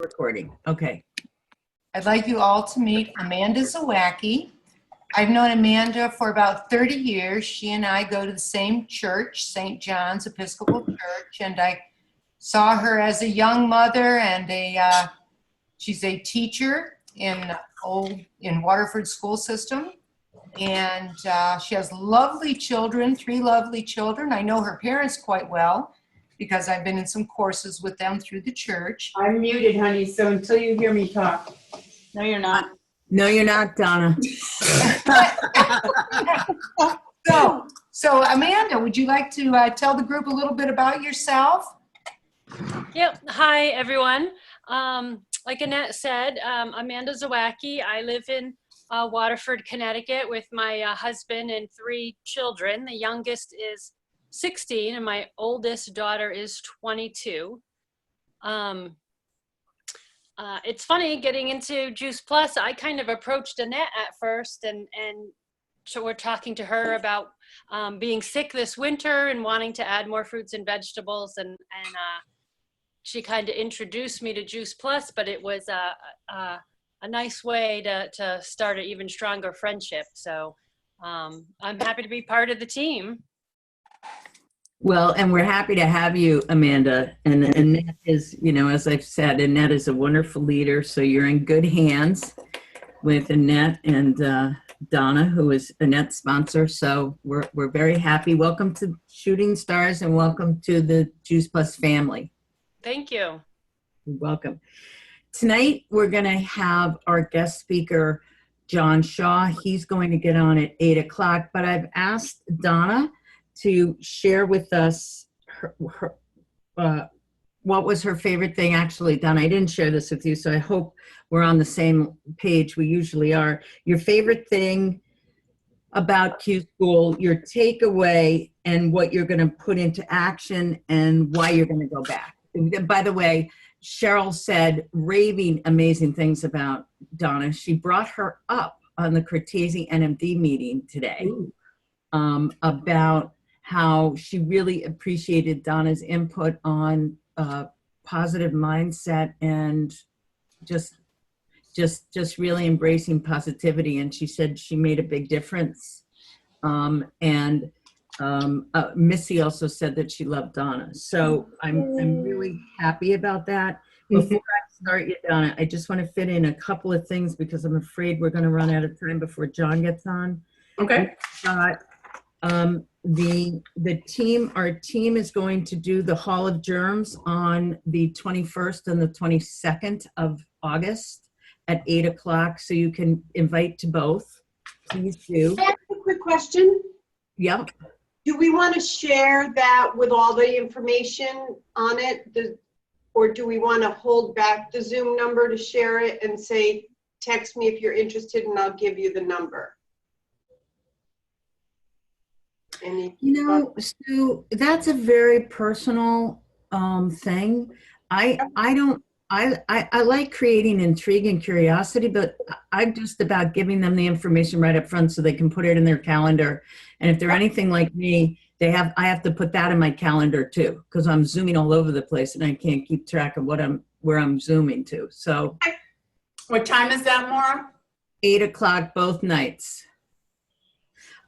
Recording. Okay. I'd like you all to meet Amanda Zawacki. I've known Amanda for about 30 years. She and I go to the same church, St. John's Episcopal Church, and I saw her as a young mother and she's a teacher in Waterford school system. And she has lovely children, 3 lovely children. I know her parents quite well because I've been in some courses with them through the church. I'm muted, honey, so until you hear me talk. No, you're not. No, you're not, Donna. So Amanda, would you like to tell the group a little bit about yourself? Yep. Hi, everyone. Like Annette said, Amanda Zawacki. I live in Waterford, Connecticut with my husband and 3 children. The youngest is 16 and my oldest daughter is 22. It's funny getting into Juice Plus. I kind of approached Annette at first and so we're talking to her about being sick this winter and wanting to add more fruits and vegetables and she kind of introduced me to Juice Plus, but it was a nice way to start an even stronger friendship. So I'm happy to be part of the team. Well, and we're happy to have you, Amanda. And Annette is, you know, as I've said, Annette is a wonderful leader. So you're in good hands with Annette and Donna, who is Annette's sponsor. So we're very happy. Welcome to Shooting Stars and welcome to the Juice Plus family. Thank you. You're welcome. Tonight, we're going to have our guest speaker, John Shaw. He's going to get on at 8 o'clock, but I've asked Donna to share with us what was her favorite thing. Actually, Donna, I didn't share this with you, so I hope we're on the same page. We usually are. Your favorite thing about Q School, your takeaway, and what you're going to put into action and why you're going to go back. And by the way, Cheryl said raving amazing things about Donna. She brought her up on the Cortese NMD meeting today about how she really appreciated Donna's input on positive mindset and just really embracing positivity. And she said she made a big difference. Missy also said that she loved Donna. So I'm really happy about that. Before I start you, Donna, I just want to fit in a couple of things because I'm afraid we're going to run out of time before John gets on. Okay. Our team is going to do the Hall of Germs on the 21st and the 22nd of August at 8 o'clock. So you can invite to both. Please do. I have a quick question. Yep. Do we want to share that with all the information on it? Or do we want to hold back the Zoom number to share it and say, text me if you're interested and I'll give you the number? So that's a very personal thing. I like creating intrigue and curiosity, but I'm just about giving them the information right up front so they can put it in their calendar. And if they're anything like me, I have to put that in my calendar too, because I'm zooming all over the place and I can't keep track of where I'm zooming to. So, What time is that, Maura? 8 o'clock both nights.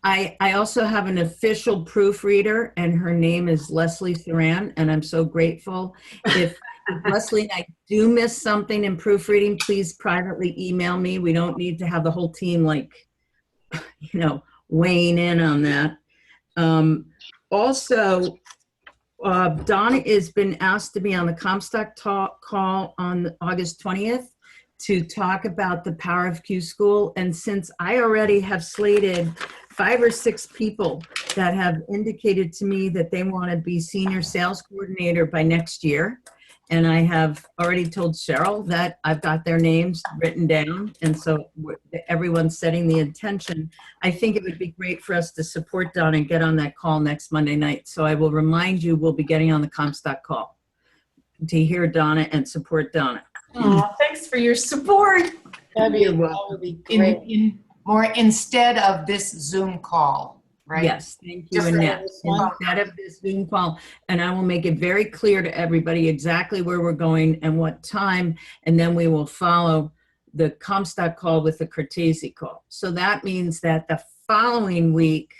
I also have an official proofreader, and her name is Leslie Thuran, and I'm so grateful. If Leslie and I do miss something in proofreading, please privately email me. We don't need to have the whole team weighing in on that. Also, Donna has been asked to be on the Comstock call on August 20th to talk about the power of Q School. And since I already have slated 5 or 6 people that have indicated to me that they want to be senior sales coordinator by next year, and I have already told Cheryl that I've got their names written down, and so everyone's setting the intention. I think it would be great for us to support Donna and get on that call next Monday night. So I will remind you, we'll be getting on the Comstock call to hear Donna and support Donna. Oh, thanks for your support. That would be great. Instead of this Zoom call. right? Yes, thank you, Just Annette. this one. Instead of this Zoom call, and I will make it very clear to everybody exactly where we're going and what time, and then we will follow the Comstock call with the Cortese call. So that means that the following week,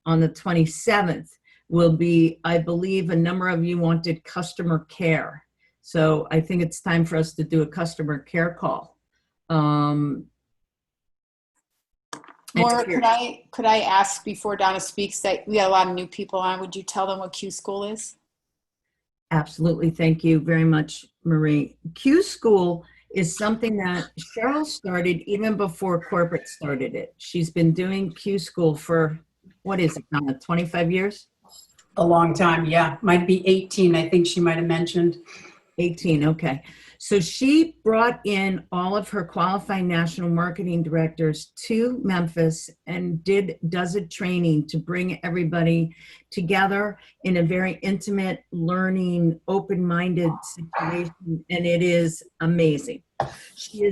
on the 27th, will be, I believe, a number of you wanted customer care. So I think it's time for us to do a customer care call. Maura, could I ask before Donna speaks that we got a lot of new people on? Would you tell them what Q School is? Absolutely. Thank you very much, Marie. Q School is something that Cheryl started even before corporate started it. She's been doing Q School for, what is it, Donna, 25 years? A long time, yeah. Might be 18, I think she might have mentioned. 18, okay. So she brought in all of her qualified national marketing directors to Memphis and does a training to bring everybody together in a very intimate, learning, open-minded situation, and it is amazing. She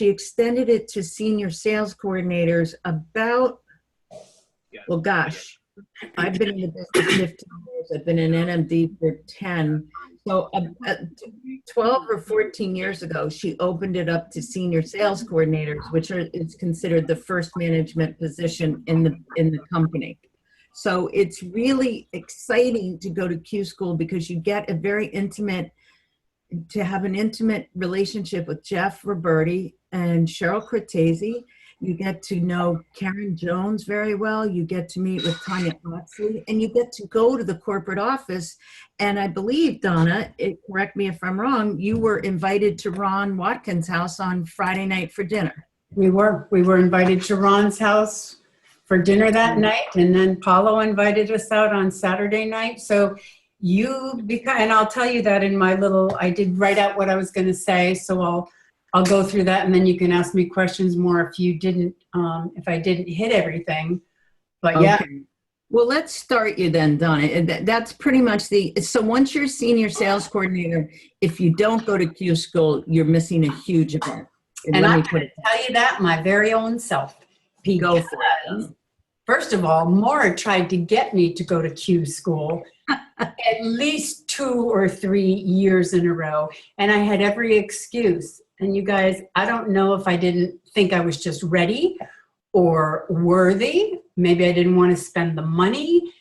extended it to senior sales coordinators about, well, gosh, I've been in the business 15 years. I've been in NMD for 10. So 12 or 14 years ago, she opened it up to senior sales coordinators, which is considered the first management position in the company. So it's really exciting to go to Q School because you get a very intimate, to have an intimate relationship with Jeff Roberti and Cheryl Cortese. You get to know Karen Jones very well. You get to meet with Tanya Oxley, and you get to go to the corporate office. And I believe, Donna, correct me if I'm wrong, you were invited to Ron Watkins' house on Friday night for dinner. We were invited to Ron's house for dinner that night, and then Paulo invited us out on Saturday night. So and I'll tell you that in my I did write out what I was going to say, so I'll go through that, and then you can ask me questions more if I didn't hit everything. But yeah. Okay. Well, let's start you then, Donna. That's pretty much so once you're a senior sales coordinator, if you don't go to Q School, you're missing a huge event. And I'm going to tell you that my very own self. Go for it. First of all, Maura tried to get me to go to Q School at least 2 or 3 years in a row, and I had every excuse. And you guys, I don't know if I didn't think I was just ready or worthy. Maybe I didn't want to spend the money.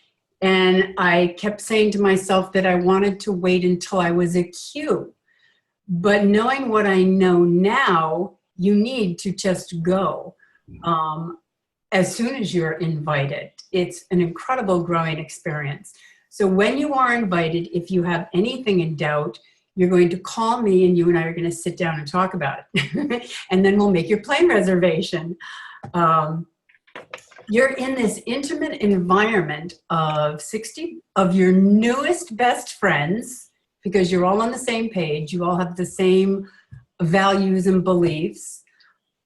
And I kept saying to myself that I wanted to wait until I was a Q. But knowing what I know now, you need to just go as soon as you're invited. It's an incredible growing experience. So when you are invited, if you have anything in doubt, you're going to call me and you and I are going to sit down and talk about it. And then we'll make your plane reservation. You're in this intimate environment of 60 of your newest best friends, because you're all on the same page. You all have the same values and beliefs.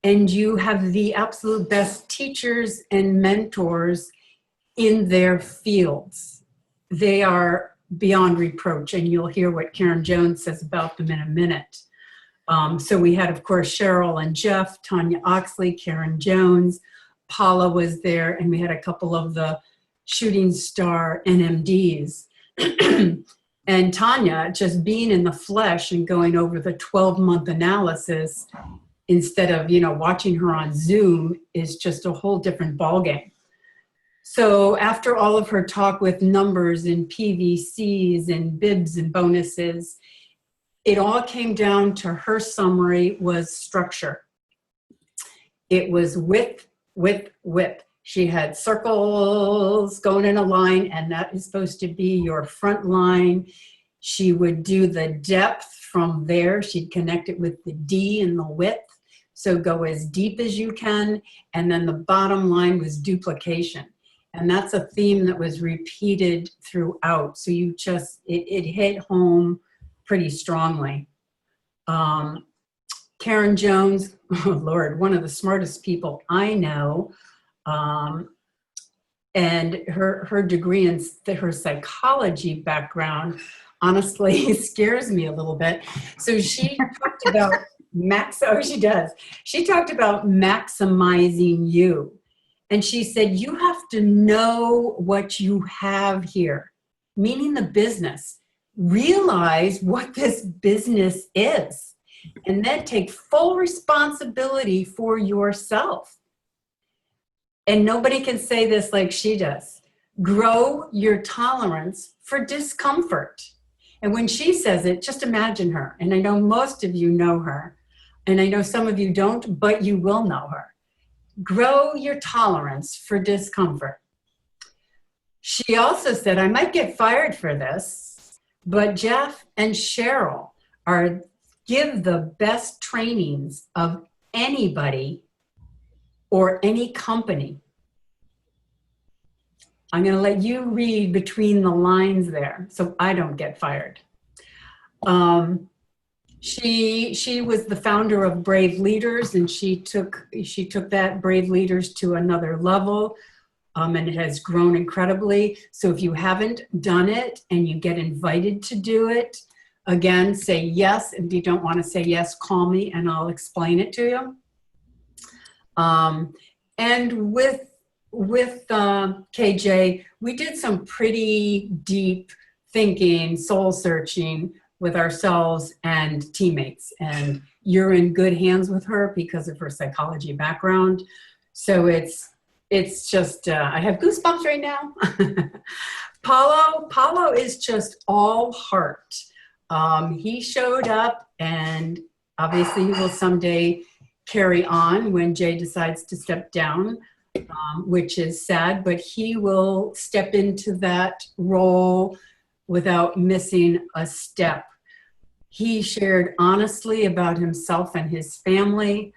And you have the absolute best teachers and mentors in their fields. They are beyond reproach, and you'll hear what Karen Jones says about them in a minute. So we had, of course, Cheryl and Jeff, Tanya Oxley, Karen Jones, Paula was there, and we had a couple of the shooting star NMDs. And Tanya, just being in the flesh and going over the 12-month analysis instead of, watching her on Zoom is just a whole different ballgame. So after all of her talk with numbers and PVCs and bibs and bonuses, it all came down to her summary was structure. It was width, width, width. She had circles going in a line, and that is supposed to be your front line. She would do the depth from there. She'd connect it with the D and the width. So go as deep as you can. And then the bottom line was duplication. And that's a theme that was repeated throughout. So you just, it hit home pretty strongly. Karen Jones, oh Lord, one of the smartest people I know. And her degree in her psychology background honestly scares me a little bit. So she talked about she talked about maximizing you. And she said, you have to know what you have here, meaning the business. Realize what this business is, and then take full responsibility for yourself. And nobody can say this like she does. Grow your tolerance for discomfort. And when she says it, just imagine her. And I know most of you know her, and I know some of you don't, but you will know her. Grow your tolerance for discomfort. She also said, I might get fired for this, but Jeff and Cheryl give the best trainings of anybody or any company. I'm going to let you read between the lines there so I don't get fired. She was the founder of Brave Leaders, and she took that Brave Leaders to another level, and it has grown incredibly. So if you haven't done it and you get invited to do it, again, say yes. If you don't want to say yes, call me and I'll explain it to you. And with KJ, we did some pretty deep thinking, soul searching with ourselves and teammates. And you're in good hands with her because of her psychology background. So it's just, I have goosebumps right now. Paulo is just all heart. He showed up, and obviously he will someday carry on when Jay decides to step down, which is sad, but he will step into that role without missing a step. He shared honestly about himself and his family,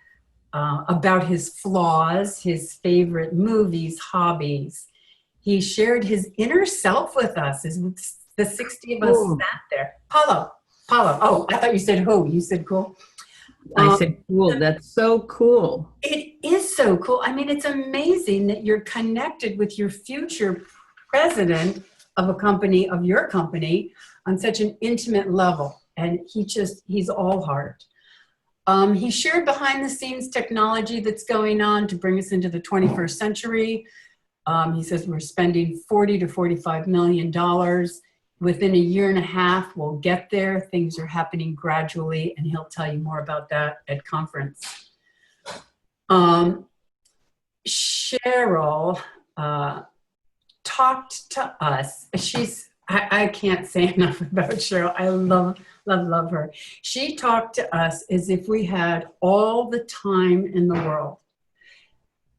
about his flaws, his favorite movies, hobbies. He shared his inner self with us. The 60 of us sat there. Paulo. Oh, I thought you said who. You said cool. I said cool. That's so cool. It is so cool. I mean, it's amazing that you're connected with your future president of a company, of your company, on such an intimate level. And he's all heart. He shared behind the scenes technology that's going on to bring us into the 21st century. He says we're spending $40 to $45 million. Within a year and a half, we'll get there. Things are happening gradually, and he'll tell you more about that at conference. Cheryl talked to us. I can't say enough about Cheryl. I love her. She talked to us as if we had all the time in the world.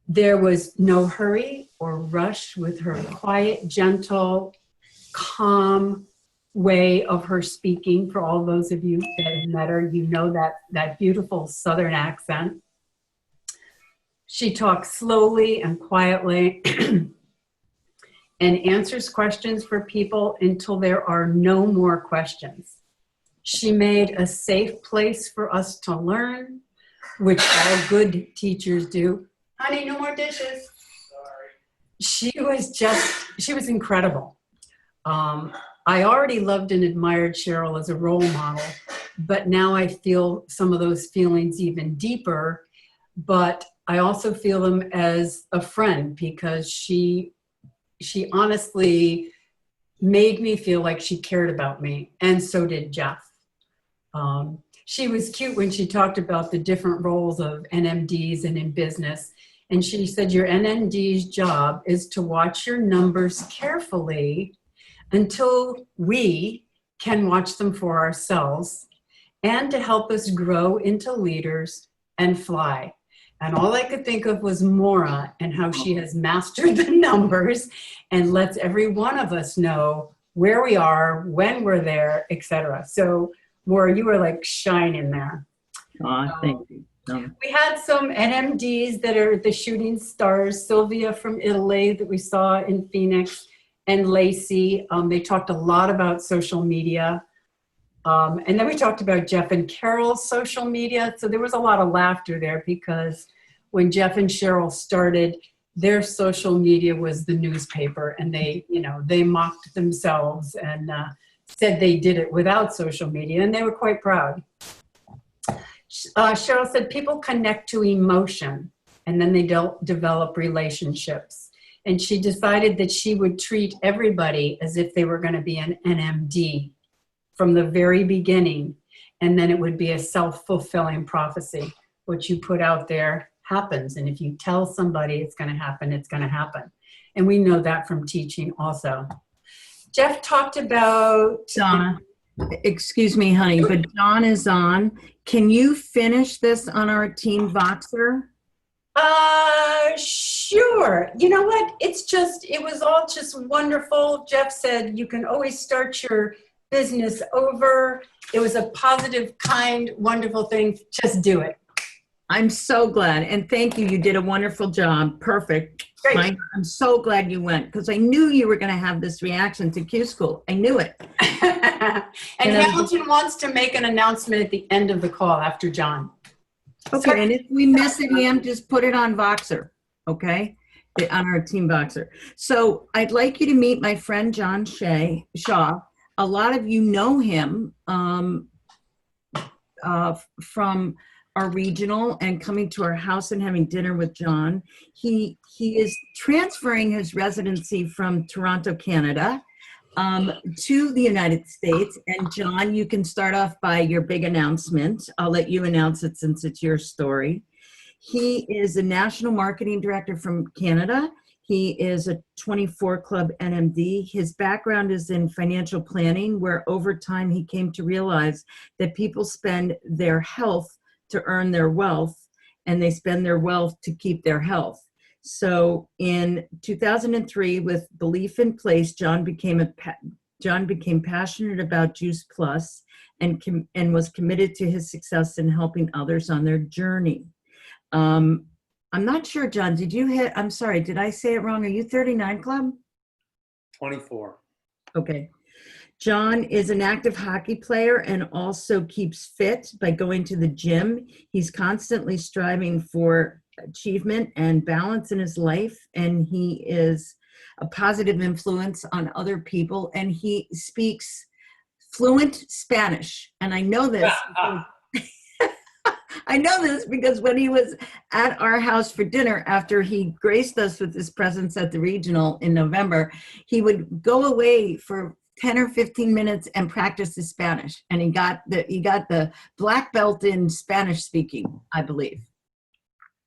There was no hurry or rush with her quiet, gentle, calm way of her speaking. For all those of you that have met her, you know that beautiful Southern accent. She talks slowly and quietly and answers questions for people until there are no more questions. She made a safe place for us to learn, which all good teachers do. Honey, no more dishes. Sorry. She was incredible. I already loved and admired Cheryl as a role model, but now I feel some of those feelings even deeper, but I also feel them as a friend because she honestly made me feel like she cared about me, and so did Jeff. She was cute when she talked about the different roles of NMDs and in business. And she said, your NMD's job is to watch your numbers carefully until we can watch them for ourselves and to help us grow into leaders and fly. And all I could think of was Maura and how she has mastered the numbers and lets every one of us know where we are, when we're there, etc. So Maura, you were like shining there. Thank you. We had some NMDs that are the shooting stars, Sylvia from Italy that we saw in Phoenix, and Lacey. They talked a lot about social media. And then we talked about Jeff and Carol's social media. So there was a lot of laughter there because when Jeff and Cheryl started, their social media was the newspaper, and they mocked themselves and said they did it without social media, and they were quite proud. Cheryl said people connect to emotion and then they develop relationships. And she decided that she would treat everybody as if they were going to be an NMD from the very beginning. And then it would be a self-fulfilling prophecy. What you put out there happens. And if you tell somebody it's going to happen, it's going to happen. And we know that from teaching also. Jeff talked about... Donna, excuse me, honey, but John is on. Can you finish this on our Team Voxer? Sure. You know what? It was all just wonderful. Jeff said you can always start your business over. It was a positive, kind, wonderful thing. Just do it. I'm so glad. And thank you. You did a wonderful job. Perfect. Great. Mike, I'm so glad you went because I knew you were going to have this reaction to Q School. I knew it. And Hamilton wants to make an announcement at the end of the call after John. Okay, and if we miss it, Ham, just put it on Voxer, okay? On our Team Voxer. So I'd like you to meet my friend John Shaw. A lot of you know him from our regional and coming to our house and having dinner with John. He is transferring his residency from Toronto, Canada, to the United States. And John, you can start off by your big announcement. I'll let you announce it since it's your story. He is a national marketing director from Canada. He is a 24 Club NMD. His background is in financial planning, where over time he came to realize that people spend their health to earn their wealth, and they spend their wealth to keep their health. So in 2003, with belief in place, John became passionate about Juice Plus and was committed to his success in helping others on their journey. I'm not sure, John, I'm sorry, did I say it wrong? Are you 39 Club? 24. Okay. John is an active hockey player and also keeps fit by going to the gym. He's constantly striving for achievement and balance in his life, and he is a positive influence on other people, and he speaks fluent Spanish. And I know this I know this because when he was at our house for dinner after he graced us with his presence at the regional in November, he would go away for 10 or 15 minutes and practice his Spanish. And he got the black belt in Spanish speaking, I believe.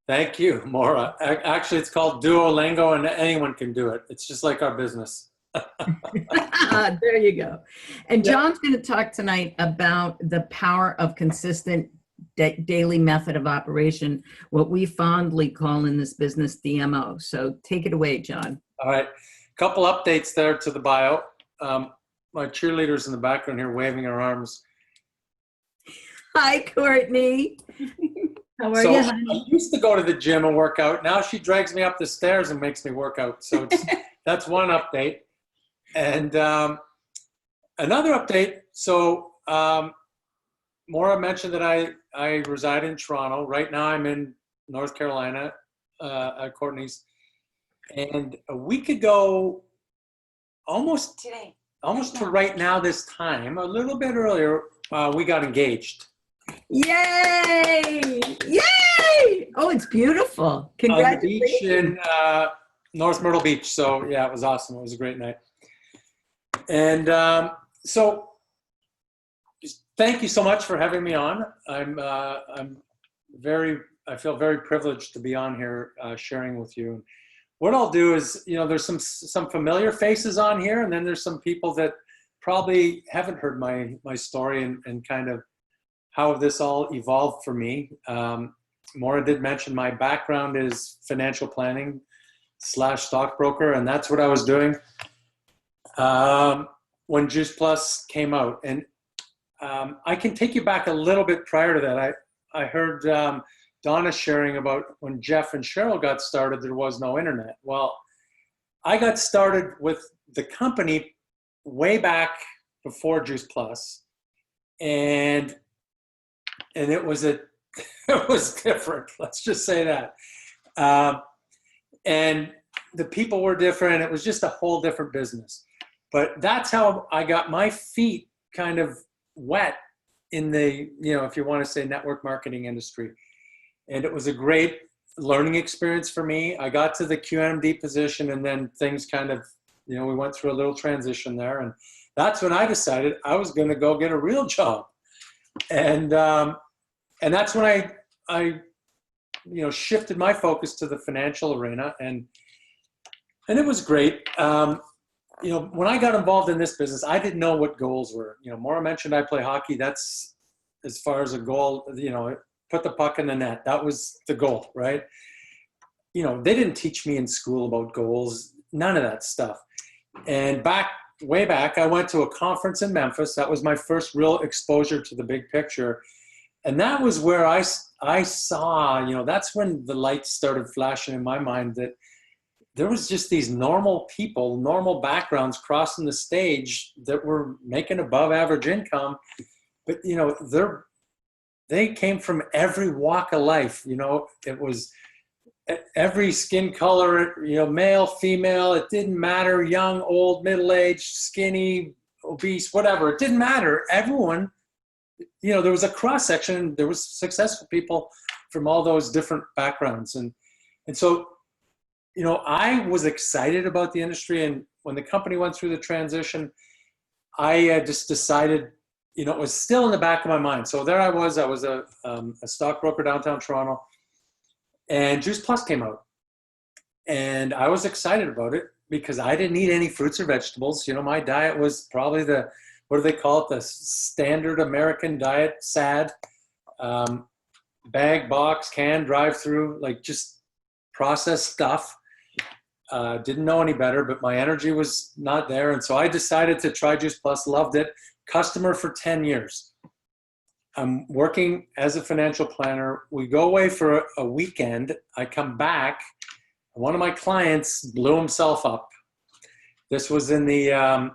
Thank you, Maura. Actually, it's called Duolingo, and anyone can do it. It's just like our business. There you go. And John's going to talk tonight about the power of consistent daily method of operation, what we fondly call in this business DMO. So take it away, John. All right. Couple updates there to the bio. My cheerleader's in the background here waving her arms. Hi, Courtney. How are So you, I honey? used to go to the gym and work out. Now she drags me up the stairs and makes me work out. So that's one update. And another update. So Maura mentioned that I reside in Toronto. Right now I'm in North Carolina at Courtney's. And a week ago, almost to right now this time, a little bit earlier, we got engaged. Yay! Yay! Oh, it's beautiful. On the Congratulations. beach in North Myrtle Beach. So yeah, it was awesome. It was a great night. And so thank you so much for having me on. I feel very privileged to be on here sharing with you. What I'll do is, there's some familiar faces on here, and then there's some people that probably haven't heard my story and kind of how this all evolved for me. Maura did mention my background is financial planning / stockbroker, and that's what I was doing when Juice Plus came out. And I can take you back a little bit prior to that. I heard Donna sharing about when Jeff and Cheryl got started, there was no internet. Well, I got started with the company way back before Juice Plus, and it was it was different. Let's just say that. And the people were different. It was just a whole different business. But that's how I got my feet kind of wet in the, if you want to say network marketing industry. And it was a great learning experience for me. I got to the QMD position, and then things kind of, we went through a little transition there. And that's when I decided I was going to go get a real job. And that's when I shifted my focus to the financial arena, and it was great. When I got involved in this business, I didn't know what goals were. Maura mentioned I play hockey. That's as far as a goal, put the puck in the net. That was the goal, right? They didn't teach me in school about goals, none of that stuff. And way back, I went to a conference in Memphis. That was my first real exposure to the big picture. And that was where I saw, that's when the lights started flashing in my mind, that there was just these normal people, normal backgrounds crossing the stage that were making above average income. But, they came from every walk of life. It was every skin color, male, female, it didn't matter, young, old, middle-aged, skinny, obese, whatever. It didn't matter. Everyone, there was a cross-section. There was successful people from all those different backgrounds. And so, I was excited about the industry. And when the company went through the transition, I just decided, it was still in the back of my mind. So there I was a stockbroker downtown Toronto, and Juice Plus came out. And I was excited about it because I didn't eat any fruits or vegetables. My diet was probably what do they call it? The standard American diet, SAD, bag, box, can, drive-through, like just processed stuff. Didn't know any better, but my energy was not there. And so I decided to try Juice Plus, loved it. Customer for 10 years. I'm working as a financial planner. We go away for a weekend. I come back. One of my clients blew himself up. This was in the, I'm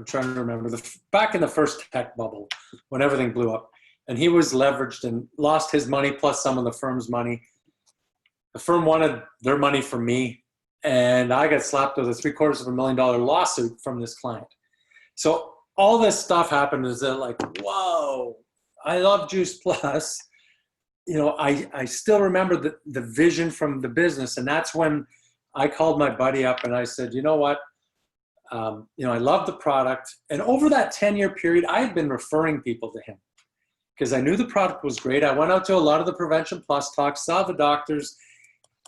trying to remember, back in the first tech bubble when everything blew up. And he was leveraged and lost his money plus some of the firm's money. The firm wanted their money from me, and I got slapped with a $750,000 lawsuit from this client. So all this stuff happened. Is that like, whoa, I love Juice Plus. I still remember the vision from the business. And that's when I called my buddy up and I said, you know what? I love the product. And over that 10-year period, I had been referring people to him because I knew the product was great. I went out to a lot of the Prevention Plus talks, saw the doctors.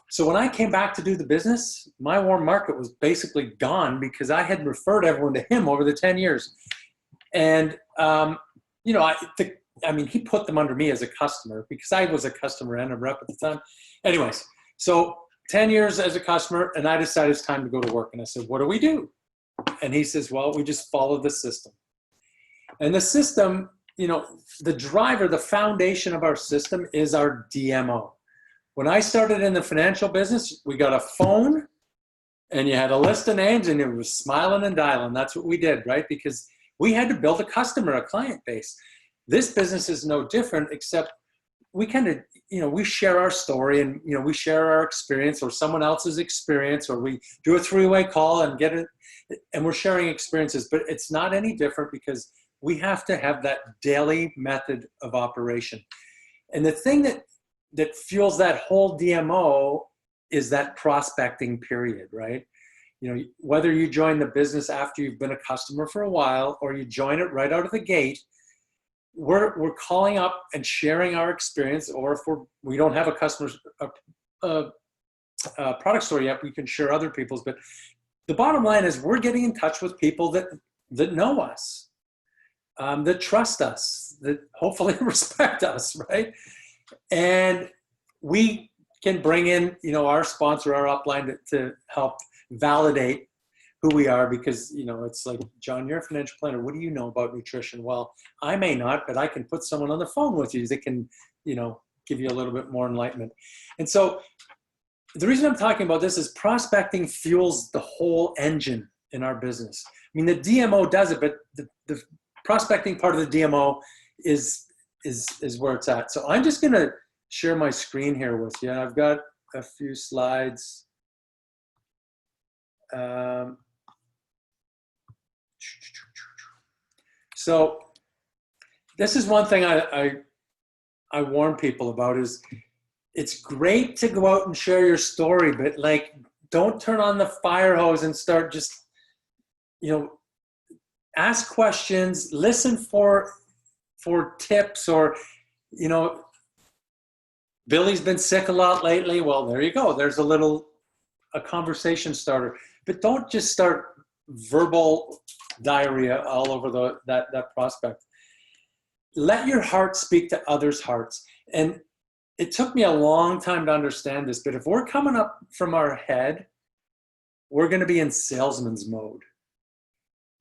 So when I came back to do the business, my warm market was basically gone because I had referred everyone to him over the 10 years. And, he put them under me as a customer because I was a customer and a rep at the time. Anyways, so 10 years as a customer, and I decided it's time to go to work. And I said, what do we do? And he says, well, we just follow the system. And the system, the driver, the foundation of our system is our DMO. When I started in the financial business, we got a phone and you had a list of names and it was smiling and dialing. That's what we did, right? Because we had to build a client base. This business is no different, except we kind of, we share our story and, we share our experience or someone else's experience, or we do a three-way call and get it, and we're sharing experiences, but it's not any different because we have to have that daily method of operation. And the thing that fuels that whole DMO is that prospecting period, right? Whether you join the business after you've been a customer for a while or you join it right out of the gate, we're calling up and sharing our experience. Or if we don't have a customer's product story yet, we can share other people's. But the bottom line is we're getting in touch with people that know us, that trust us, that hopefully respect us, right? And we can bring in, our sponsor, our upline to help validate who we are, because, it's like, John, you're a financial planner. What do you know about nutrition? Well, I may not, but I can put someone on the phone with you that can, give you a little bit more enlightenment. And so the reason I'm talking about this is prospecting fuels the whole engine in our business. The DMO does it, but the prospecting part of the DMO is where it's at. So I'm just going to share my screen here with you. I've got a few slides. So this is one thing I warn people about is it's great to go out and share your story, but like, don't turn on the fire hose and start just, ask questions, listen for tips, or, Billy's been sick a lot lately. Well, there you go. There's a conversation starter, but don't just start verbal diarrhea all over that prospect. Let your heart speak to others' hearts. And it took me a long time to understand this, but if we're coming up from our head, we're going to be in salesman's mode.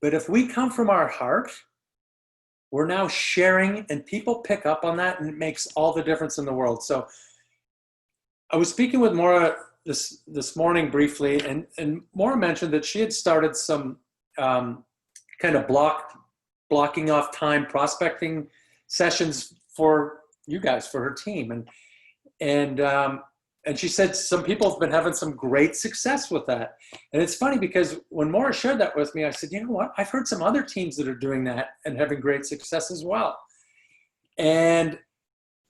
But if we come from our heart, we're now sharing, and people pick up on that, and it makes all the difference in the world. So I was speaking with Maura this morning briefly, and Maura mentioned that she had started some kind of blocking off time prospecting sessions for you guys, for her team. And she said some people have been having some great success with that. And it's funny because when Maura shared that with me, I said, you know what? I've heard some other teams that are doing that and having great success as well. And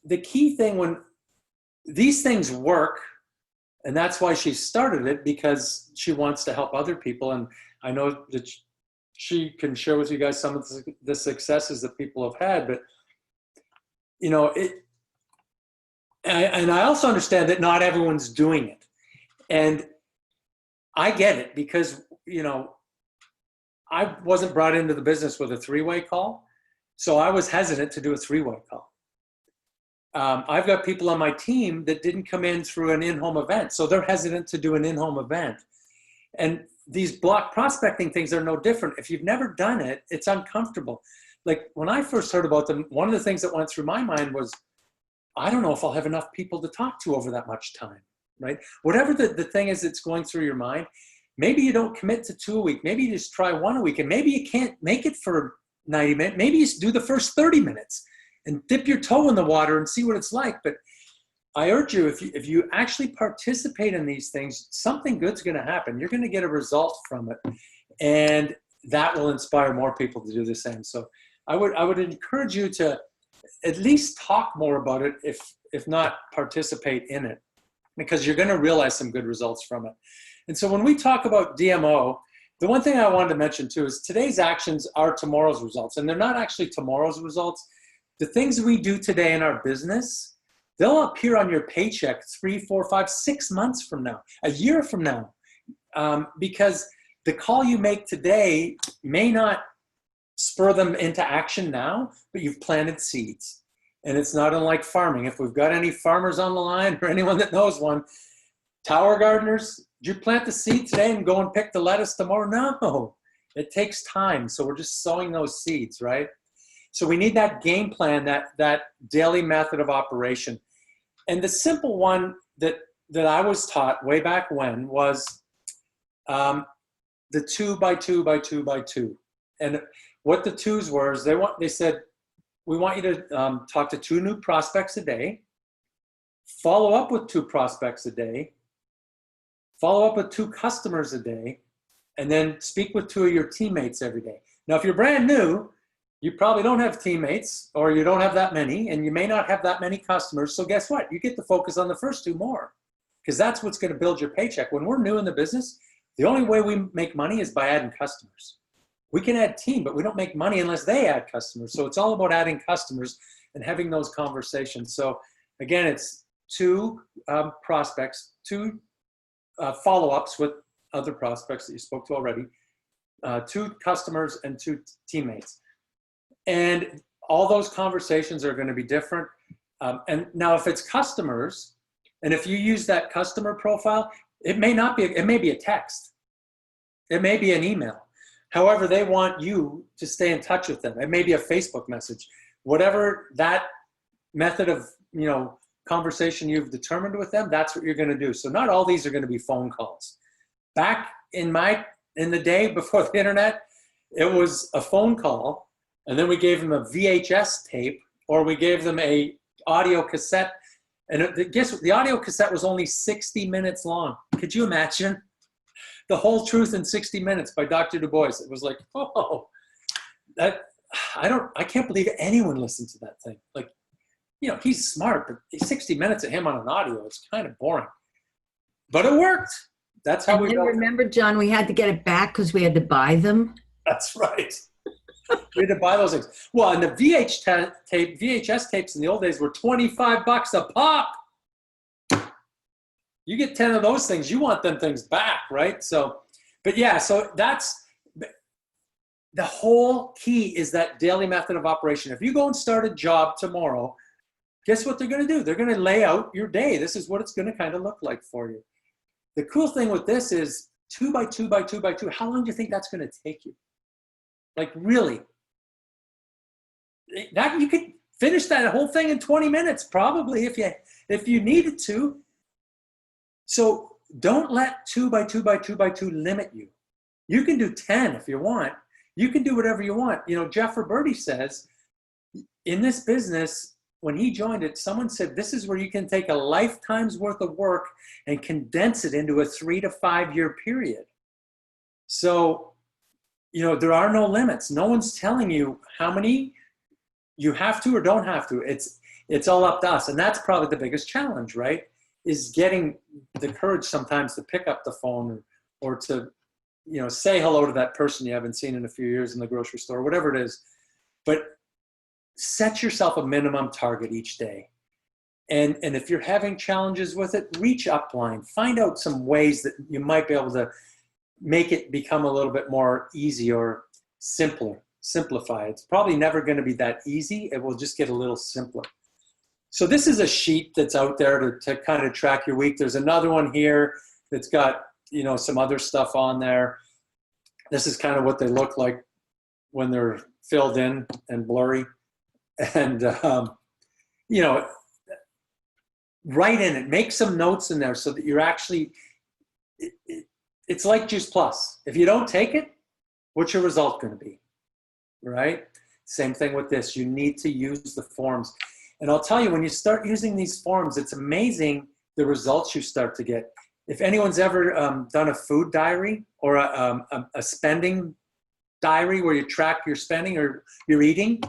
the key thing, when these things work, and that's why she started it, because she wants to help other people. And I know that she can share with you guys some of the successes that people have had, but and I also understand that not everyone's doing it. And I get it, because, I wasn't brought into the business with a three-way call. So I was hesitant to do a three-way call. I've got people on my team that didn't come in through an in-home event. So they're hesitant to do an in-home event. And these block prospecting things are no different. If you've never done it, it's uncomfortable. Like when I first heard about them, one of the things that went through my mind was, I don't know if I'll have enough people to talk to over that much time, right? Whatever the thing is that's going through your mind, maybe you don't commit to 2 a week. Maybe you just try 1 a week, and maybe you can't make it for 90 minutes. Maybe you just do the first 30 minutes and dip your toe in the water and see what it's like. But I urge you, if you actually participate in these things, something good's going to happen. You're going to get a result from it, and that will inspire more people to do the same. So I would encourage you to at least talk more about it, if not participate in it, because you're going to realize some good results from it. And so when we talk about DMO, the one thing I wanted to mention too is today's actions are tomorrow's results, and they're not actually tomorrow's results. The things we do today in our business, they'll appear on your paycheck 3, 4, 5, 6 months from now, a year from now, because the call you make today may not spur them into action now, but you've planted seeds. And it's not unlike farming. If we've got any farmers on the line or anyone that knows one, tower gardeners, did you plant the seed today and go and pick the lettuce tomorrow? No, it takes time. So we're just sowing those seeds, right? So we need that game plan, that daily method of operation. And the simple one that I was taught way back when was the 2 by 2 by 2 by 2. And what the twos were is they said, we want you to talk to 2 new prospects a day, follow up with 2 prospects a day, follow up with 2 customers a day, and then speak with 2 of your teammates every day. Now, if you're brand new, you probably don't have teammates, or you don't have that many, and you may not have that many customers. So guess what? You get to focus on the first 2 more, because that's what's going to build your paycheck. When we're new in the business, the only way we make money is by adding customers. We can add team, but we don't make money unless they add customers. So it's all about adding customers and having those conversations. So again, it's 2 prospects, 2 follow-ups with other prospects that you spoke to already, 2 customers, and 2 teammates. And all those conversations are going to be different. And now if it's customers, and if you use that customer profile, it may be a text. It may be an email. However they want you to stay in touch with them. It may be a Facebook message. Whatever that method of, conversation you've determined with them, that's what you're going to do. So not all these are going to be phone calls. Back in the day before the internet, it was a phone call, and then we gave them a VHS tape, or we gave them a audio cassette. And guess what? The audio cassette was only 60 minutes long. Could you imagine? The Whole Truth in 60 Minutes by Dr. Du Bois. It was like, I can't believe anyone listened to that thing. Like, he's smart, but 60 minutes of him on an audio, it's kind of boring. But it worked. That's how And we then built it. remember, John, we had to get it back because we had to buy them. That's right. We had to buy those things. Well, and the VHS tapes in the old days were $25 a pop. You get 10 of those things, you want them things back, right? So, but yeah, so that's the whole key, is that daily method of operation. If you go and start a job tomorrow, guess what they're going to do? They're going to lay out your day. This is what it's going to kind of look like for you. The cool thing with this is 2 by 2 by 2 by 2. How long do you think that's going to take you? Like, really? That you could finish that whole thing in 20 minutes, probably, if you needed to. So don't let 2 by 2 by 2 by 2 limit you. You can do 10 if you want. You can do whatever you want. Jeff Roberti says, in this business, when he joined it, someone said, this is where you can take a lifetime's worth of work and condense it into a 3 to 5 year period. So, there are no limits. No one's telling you how many you have to or don't have to. It's all up to us. And that's probably the biggest challenge, right? Is getting the courage sometimes to pick up the phone or to, say hello to that person you haven't seen in a few years in the grocery store, whatever it is. But set yourself a minimum target each day. And if you're having challenges with it, reach upline. Find out some ways that you might be able to make it become a little bit more easy or simplify. It's probably never going to be that easy. It will just get a little simpler. So this is a sheet that's out there to kind of track your week. There's another one here that's got, some other stuff on there. This is kind of what they look like when they're filled in and blurry. And, write in it, make some notes in there so that you're actually, it's like Juice Plus. If you don't take it, what's your result going to be, right? Same thing with this. You need to use the forms. And I'll tell you, when you start using these forms, it's amazing the results you start to get. If anyone's ever done a food diary or a spending diary where you track your spending or your eating,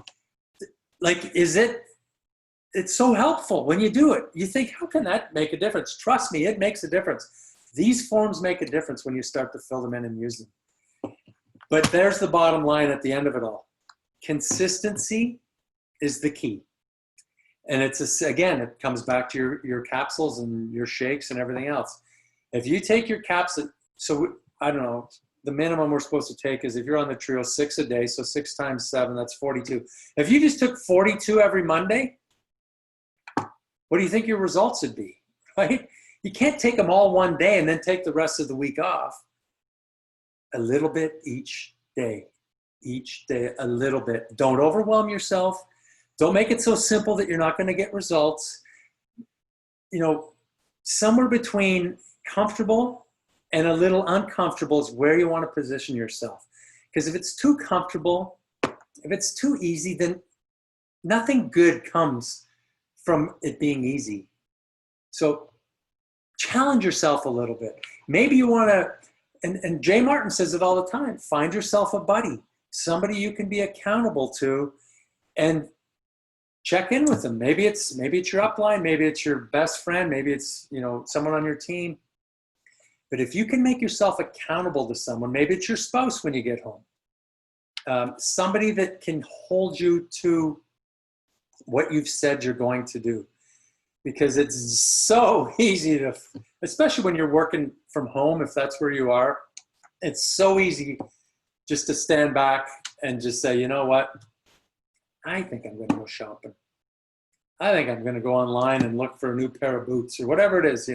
it's so helpful when you do it. You think, how can that make a difference? Trust me, it makes a difference. These forms make a difference when you start to fill them in and use them. But there's the bottom line at the end of it all. Consistency is the key. And again, it comes back to your capsules and your shakes and everything else. If you take your capsule, so I don't know, the minimum we're supposed to take is, if you're on the trio, 6 a day, so 6 times 7, that's 42. If you just took 42 every Monday, what do you think your results would be, right? You can't take them all one day and then take the rest of the week off. A little bit each day, a little bit. Don't overwhelm yourself. Don't make it so simple that you're not going to get results. Somewhere between comfortable and a little uncomfortable is where you want to position yourself. Because if it's too comfortable, if it's too easy, then nothing good comes from it being easy. So challenge yourself a little bit. Maybe you want to, and Jay Martin says it all the time, find yourself a buddy, somebody you can be accountable to, and check in with them. Maybe it's your upline, maybe it's your best friend, maybe it's someone on your team. But if you can make yourself accountable to someone, maybe it's your spouse when you get home, somebody that can hold you to what you've said you're going to do. Because it's so easy to, especially when you're working from home, if that's where you are, it's so easy just to stand back and just say, you know what? I think I'm going to go shopping. I think I'm going to go online and look for a new pair of boots or whatever it is,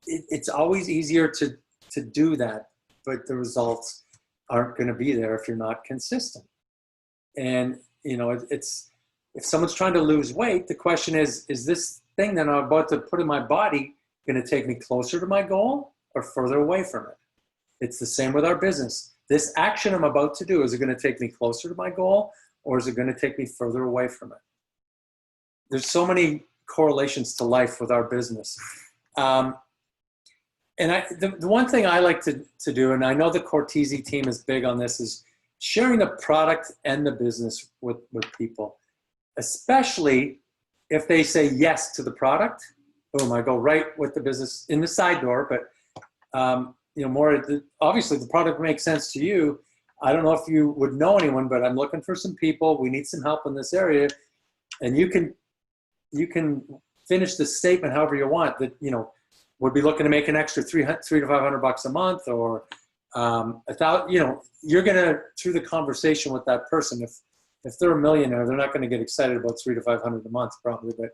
It's always easier to do that, but the results aren't going to be there if you're not consistent. And, if someone's trying to lose weight, the question is this thing that I'm about to put in my body going to take me closer to my goal or further away from it? It's the same with our business. This action I'm about to do, is it going to take me closer to my goal, or is it going to take me further away from it? There's so many correlations to life with our business. And the one thing I like to do, and I know the Cortese team is big on this, is sharing the product and the business with people, especially if they say yes to the product, boom, I go right with the business in the side door. But obviously the product makes sense to you. I don't know if you would know anyone, but I'm looking for some people. We need some help in this area, and you can finish the statement however you want. That would be looking to make an extra $300 to $500 a month, or $1,000. You're gonna, through the conversation with that person, if they're a millionaire, they're not going to get excited about $300 to $500 a month probably, but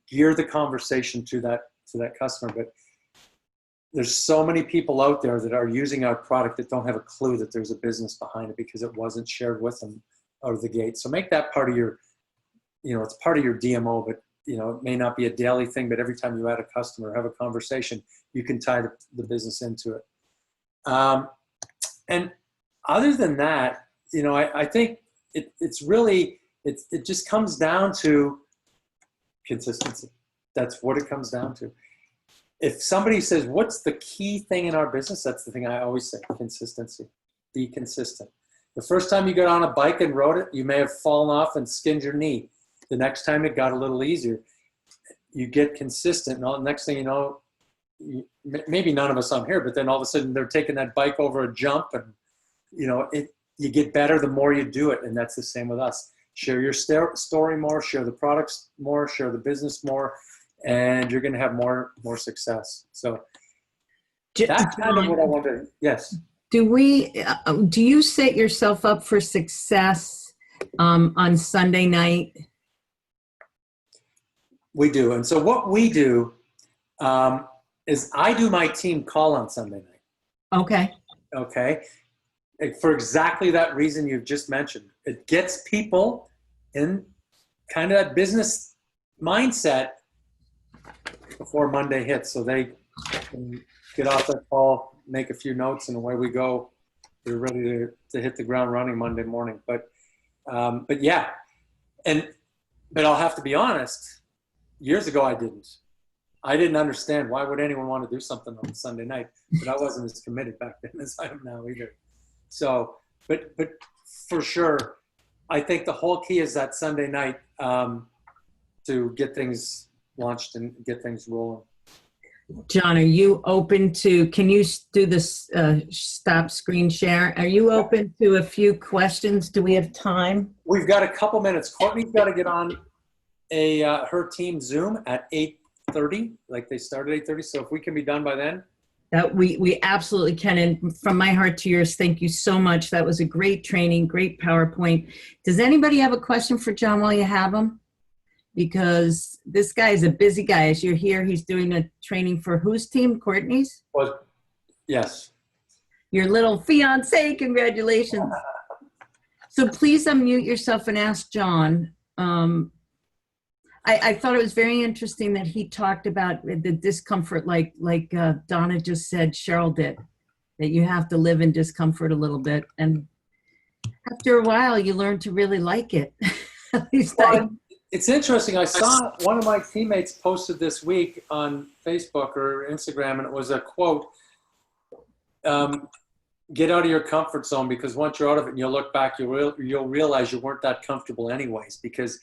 gear the conversation to that customer. But there's so many people out there that are using our product that don't have a clue that there's a business behind it because it wasn't shared with them out of the gate. So make that part of your, it's part of your DMO, but it may not be a daily thing, but every time you add a customer, have a conversation, you can tie the business into it. And other than that, I think it's really, it just comes down to consistency. That's what it comes down to. If somebody says, what's the key thing in our business? That's the thing I always say, consistency. Be consistent. The first time you got on a bike and rode it, you may have fallen off and skinned your knee. The next time it got a little easier. You get consistent, and the next thing you know, maybe none of us on here, but then all of a sudden they're taking that bike over a jump, and you get better the more you do it. And that's the same with us. Share your story more, share the products more, share the business more, and you're going to have more success. So that's kind of what I wanted. Yes. Do you set yourself up for success on Sunday night? We do. And so what we do is I do my team call on Sunday night. Okay. Okay. For exactly that reason you've just mentioned. It gets people in kind of that business mindset before Monday hits. So they can get off that call, make a few notes, and away we go. We're ready to hit the ground running Monday morning. But yeah. But I'll have to be honest, years ago I didn't understand why would anyone want to do something on Sunday night, but I wasn't as committed back then as I am now either. So, but for sure, I think the whole key is that Sunday night to get things launched and get things rolling. John, are you open to, can you do this stop screen share? Are you open to a few questions? Do we have time? We've got a couple minutes. Courtney's got to get on her team Zoom at 8:30, like they start at 8:30. So if we can be done by then. We absolutely can. And from my heart to yours, thank you so much. That was a great training, great PowerPoint. Does anybody have a question for John while you have him? Because this guy is a busy guy. As you're here, he's doing a training for whose team? Courtney's? Well, yes. Your little fiance, congratulations. So please unmute yourself and ask John. I thought it was very interesting that he talked about the discomfort, like Donna just said, Cheryl did, that you have to live in discomfort a little bit. And after a while, you learn to really like it. At least It's interesting. I saw one of my teammates posted this week on Facebook or Instagram, and it was a quote, get out of your comfort zone, because once you're out of it and you'll look back, you'll realize you weren't that comfortable anyways, because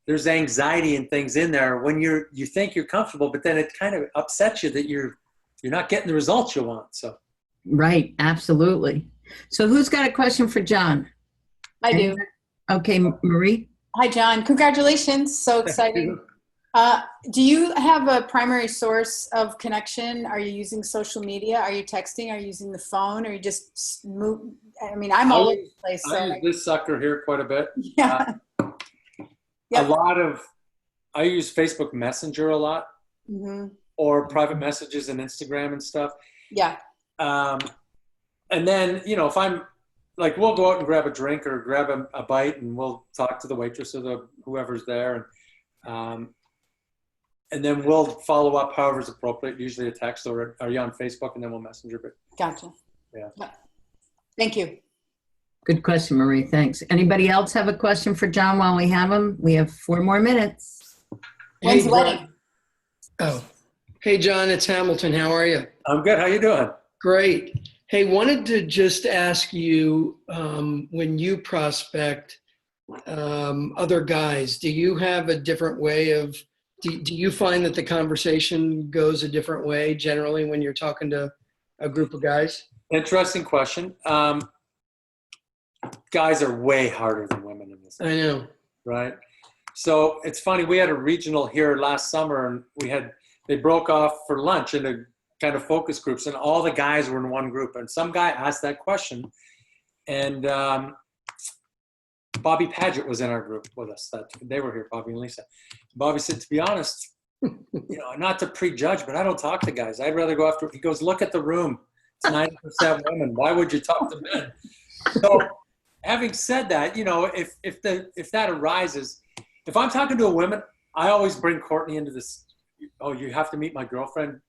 there's anxiety and things in there when you think you're comfortable, but then it kind of upsets you that you're not getting the results you want. So. Right. Absolutely. So who's got a question for John? I do. Okay. Marie. Hi, John. Congratulations. So exciting. Do you have a primary source of connection? Are you using social media? Are you texting? Are you using the phone? Or you just move? I mean, I'm all over the place. So I use this sucker here quite a bit. yeah. I use Facebook Messenger a lot, or private messages and Instagram and stuff. Yeah. And then, if I'm like, we'll go out and grab a drink or grab a bite, and we'll talk to the waitress or whoever's there. And then we'll follow up however is appropriate, usually a text or are you on Facebook, and then we'll messenger. But Gotcha. Yeah. Thank you. Good question, Marie. Thanks. Anybody else have a question for John while we have him? We have 4 more minutes. When's the wedding? Oh, hey, John, it's Hamilton. How are you? I'm good. How you doing? Great. Hey, wanted to just ask you, when you prospect, other guys, do you have a different way of, do you find that the conversation goes a different way generally when you're talking to a group of guys? Interesting question. Guys are way harder than women in this, I know. right? So it's funny, we had a regional here last summer, and they broke off for lunch into kind of focus groups, and all the guys were in one group. And some guy asked that question, and Bobby Paget was in our group with us. They were here, Bobby and Lisa. Bobby said, to be honest, not to prejudge, but I don't talk to guys. I'd rather go after. He goes, look at the room. It's 90% women. Why would you talk to men? So, having said that, if that arises, if I'm talking to a woman, I always bring Courtney into this. Oh, you have to meet my girlfriend,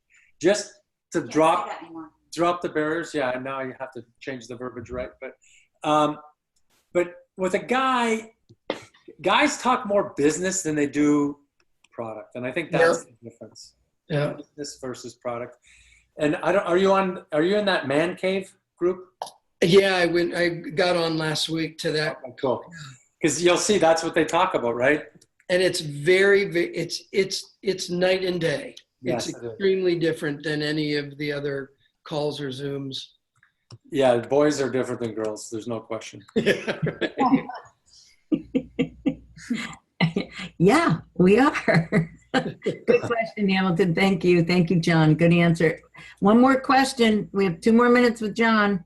just to drop the barriers. Yeah, and now you have to change the verbiage, right? But with a guy, guys talk more business than they do product, and I think that's the difference. Yeah. Business versus product. And are you in that man cave group? Yeah, I got on last week to that. Oh, cool. Because you'll see that's what they talk about, right? And it's it's night and day. Yes, It's it is. extremely different than any of the other calls or Zooms. Yeah, boys are different than girls. There's no question. Yeah, right. Yeah, we are. Good question, Hamilton. Thank you. Thank you, John. Good answer. One more question. We have 2 more minutes with John.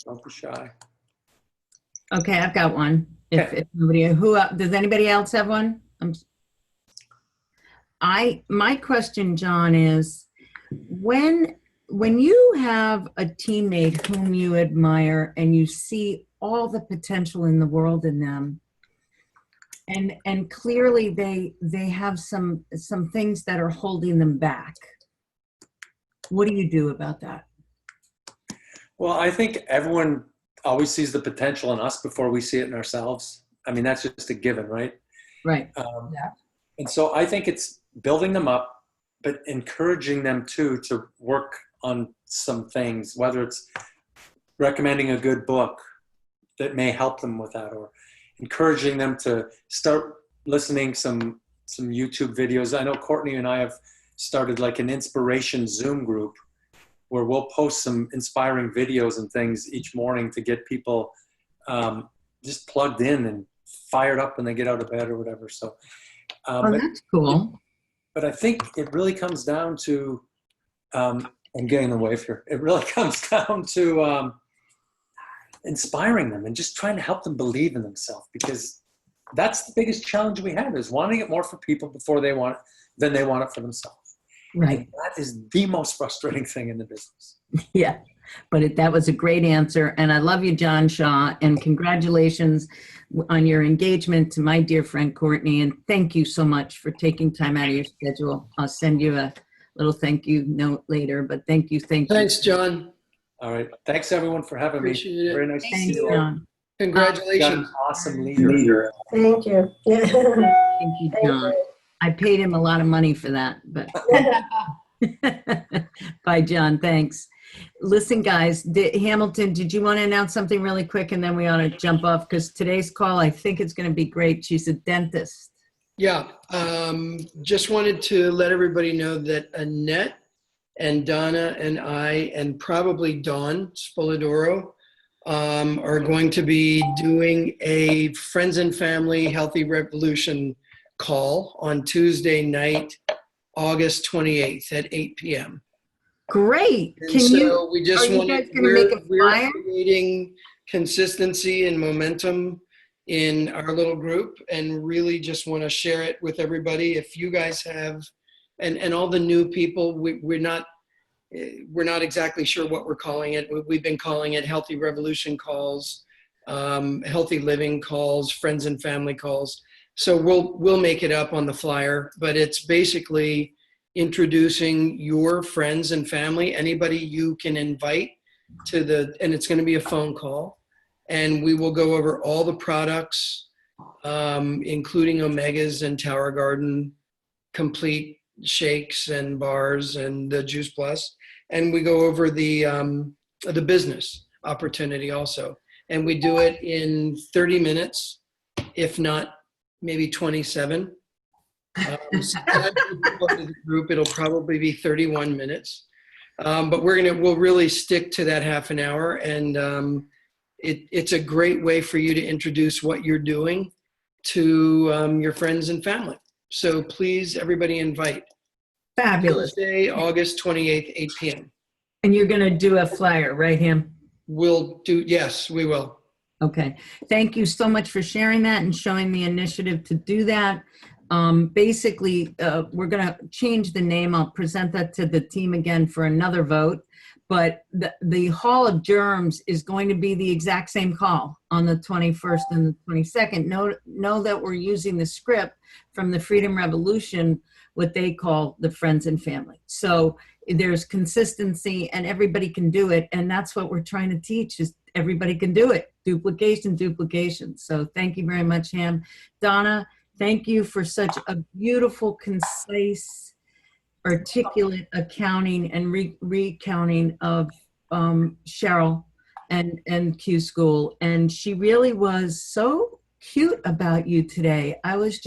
Don't be shy. Okay, I've got one. Okay. If nobody, does anybody else have one? My question, John, is when you have a teammate whom you admire and you see all the potential in the world in them, and clearly they have some things that are holding them back, what do you do about that? Well, I think everyone always sees the potential in us before we see it in ourselves. I mean, that's just a given, right? Right. Yeah. And so I think it's building them up, but encouraging them too to work on some things, whether it's recommending a good book that may help them with that, or encouraging them to start listening some YouTube videos. I know Courtney and I have started like an inspiration Zoom group where we'll post some inspiring videos and things each morning to get people just plugged in and fired up when they get out of bed or whatever. So, That's cool. but I think it really comes down to, I'm getting away from it really comes down to inspiring them and just trying to help them believe in themselves, because that's the biggest challenge we have, is wanting it more for people before they want it than they want it for themselves. Right. And that is the most frustrating thing in the business. Yeah, but that was a great answer. And I love you, John Shaw, and congratulations on your engagement to my dear friend Courtney. And thank you so much for taking time out of your schedule. I'll send you a little thank you note later, but thank you. Thanks, John. All right. Thanks everyone for having Appreciate me. it. Very nice to see Thanks, you all. John. Got Congratulations. an awesome leader. Thank you. Thank you, John. I paid him a lot of money for that, but bye, John. Thanks. Listen, guys, Hamilton, did you want to announce something really quick, and then we ought to jump off, because today's call, I think it's going to be great. She's a dentist. Yeah, just wanted to let everybody know that Annette and Donna and I, and probably Dawn Spolidoro, are going to be doing a Friends and Family Healthy Revolution call on Tuesday night, August 28th at 8 p.m. Great. And Can so you, we just are you wanted, guys gonna make a we're flyer? creating consistency and momentum in our little group, and really just want to share it with everybody. If you guys have, and all the new people, we're not exactly sure what we're calling it. We've been calling it Healthy Revolution calls, Healthy Living calls, Friends and Family calls. So we'll make it up on the flyer, but it's basically introducing your friends and family, anybody you can invite to and it's going to be a phone call, and we will go over all the products, including Omegas and Tower Garden, complete shakes and bars and the Juice Plus. And we go over the the business opportunity also. And we do it in 30 minutes, if not maybe 27. So as we go to the group, it'll probably be 31 minutes. But we'll really stick to that half an hour. And it's a great way for you to introduce what you're doing to your friends and family. So please, everybody invite. Fabulous. Tuesday, August 28th, 8 p.m. And you're going to do a flyer, right, Ham? Yes, we will. Okay. Thank you so much for sharing that and showing the initiative to do that. Basically, we're going to change the name. I'll present that to the team again for another vote. But the Hall of Germs is going to be the exact same call on the 21st and the 22nd. Know that we're using the script from the Freedom Revolution, what they call the friends and family. So there's consistency and everybody can do it. And that's what we're trying to teach is everybody can do it. Duplication. So thank you very much, Ham. Donna, thank you for such a beautiful, concise, articulate accounting and recounting of Cheryl and Q School. And she really was so cute about you today. I was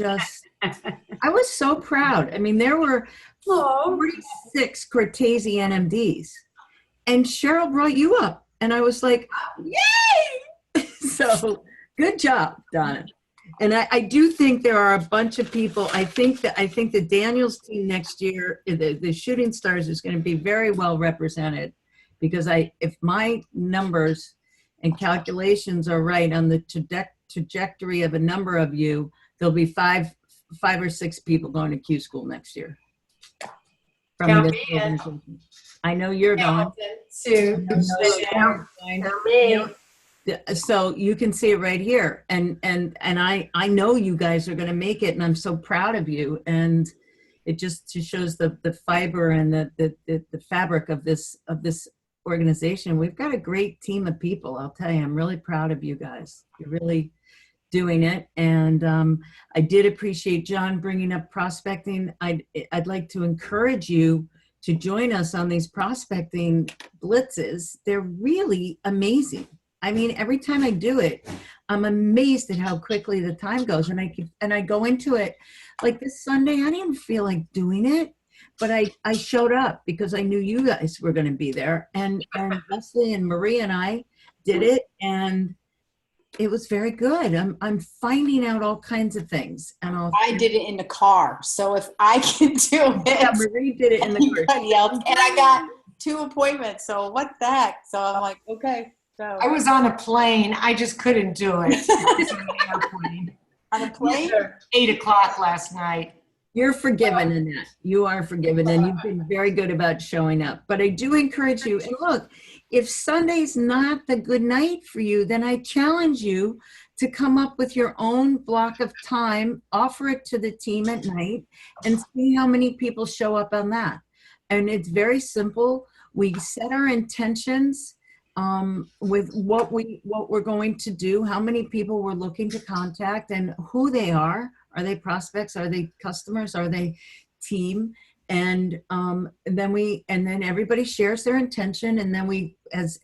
so proud. I mean, there were 46 Cortese NMDs and Cheryl brought you up and I was like, yay! So good job, Donna. And I do think there are a bunch of people. I think the Daniels team next year, the Shooting Stars, is going to be very well represented, because if my numbers and calculations are right on the trajectory of a number of you, there'll be five or six people going to Q School next year. From this organization. I know you're going. Sue. So you can see it right here, and I know you guys are going to make it, and I'm so proud of you. And it just shows the fiber and the fabric of this organization. We've got a great team of people. I'll tell you, I'm really proud of you guys. You're really doing it, and I did appreciate John bringing up prospecting. I'd like to encourage you to join us on these prospecting blitzes. They're really amazing. I mean, every time I do it, I'm amazed at how quickly the time goes. And I go into it like this Sunday, I didn't feel like doing it, but I showed up because I knew you guys were going to be there. And Leslie and Marie and I did it, and it was very good. I'm finding out all kinds of things. And I did it in the car. So if I can do it, yeah, Marie did it in the car. anybody else, and I got 2 appointments. So what the heck? So I'm like, okay. So I was on a plane. I just couldn't do it. I was on an airplane. on a plane. 8:00 last night. You're forgiven, Annette. You are forgiven, and you've been very good about showing up. But I do encourage you, and look, if Sunday's not the good night for you, then I challenge you to come up with your own block of time, offer it to the team at night, and see how many people show up on that. And it's very simple. We set our intentions with what we're going to do, how many people we're looking to contact, and who they are. Are they prospects? Are they customers? Are they team? And then everybody shares their intention, and then we, as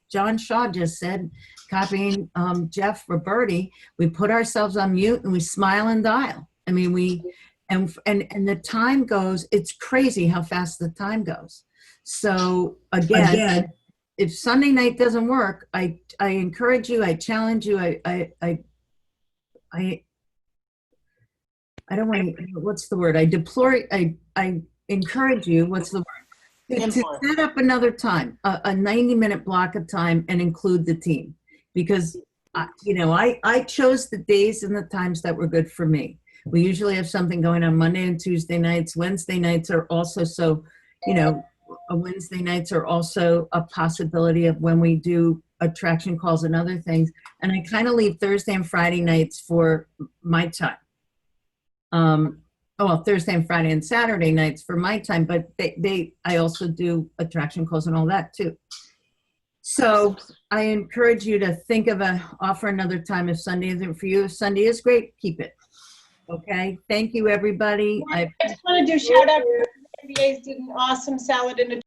John Shaw just said, copying Jeff Roberti, we put ourselves on mute and we smile and dial. I mean, and the time goes. It's crazy how fast the time goes. So again, if Sunday night doesn't work, I encourage you, I challenge you, I don't want to, what's the word? I encourage you, what's the word? To set up another time, a 90-minute block of time, and include the team. Because, I chose the days and the times that were good for me. We usually have something going on Monday and Tuesday nights. Wednesday nights are also Wednesday nights are also a possibility of when we do attraction calls and other things. And I kind of leave Thursday and Friday nights for my time. Thursday and Friday and Saturday nights for my time, but I also do attraction calls and all that too. So I encourage you to think of offer another time if Sunday isn't for you. If Sunday is great, keep it. Okay. Thank you, everybody. I just want to do shout out. NBA's did an awesome salad and a